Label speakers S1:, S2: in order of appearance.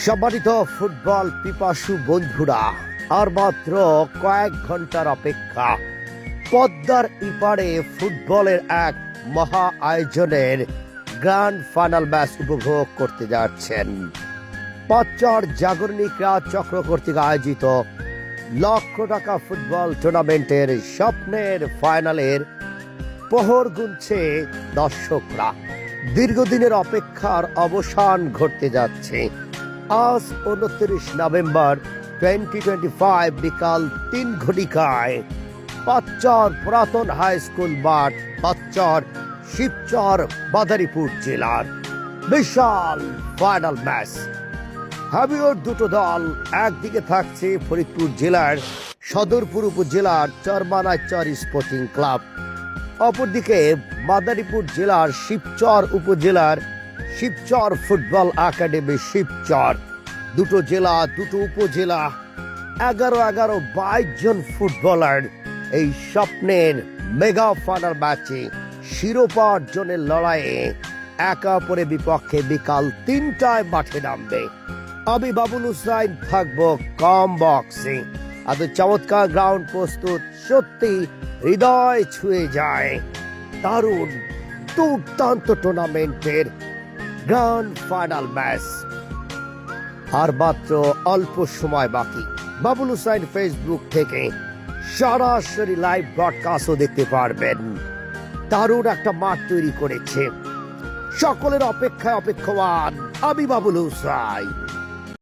S1: সম্মানিত ফুটবল পিপাসু বন্ধুরা, আর মাত্র কয়েক ঘন্টার অপেক্ষা। পদ্মার ইপারে ফুটবলের এক মহা আয়োজনের গ্র্যান্ড ফাইনাল ম্যাচ উপভোগ করতে যাচ্ছেন। পাঁচচর জাগরণী ক্রীড়া চক্র কর্তৃক আয়োজিত লক্ষ টাকা ফুটবল টুর্নামেন্টের স্বপ্নের ফাইনালের প্রহর গুনছে দর্শকরা। দীর্ঘদিনের অপেক্ষার অবসান ঘটতে যাচ্ছে। আজ 29 নভেম্বর 2025 বিকাল 3 ঘটিকায় পাঁচচর পুরাতন হাই স্কুল মাঠ, পাঁচচর শিবচর বাদারীপুর জেলার বিশাল ফাইনাল ম্যাচ। হাবিওর দুটো দল, একদিকে থাকছে ফরিদপুর জেলার সদরপুর উপজেলার চরমানাচর স্পোর্টিং ক্লাব, অপরদিকে মাদারীপুর জেলার শিবচর উপজেলার শিবচর ফুটবল একাডেমি শিবচর। দুটো জেলা, দুটো উপজেলা, 11-22 জন ফুটবলার এই স্বপ্নের মেগা ফাইনাল ম্যাচে শিরোপা অর্জনের লড়াইয়ে একে অপরের বিপক্ষে বিকাল 3টায় মাঠে নামবে। আমি বাবুল হুসাইন থাকবো কম বক্সে। এত চমৎকার গ্রাউন্ড প্রস্তুত, সত্যি হৃদয় ছুঁয়ে যায়। দারুণ দুর্দান্ত টুর্নামেন্টের গ্র্যান্ড ফাইনাল ম্যাচ। আর মাত্র অল্প সময় বাকি। বাবুল হুসাইন ফেসবুক থেকে সরাসরি লাইভ ব্রডকাস্টও দেখতে পারবেন। দারুণ একটা মাঠ তৈরি করেছে। সকলের অপেক্ষায় অপেক্ষমান আমি বাবুল হুসাইন।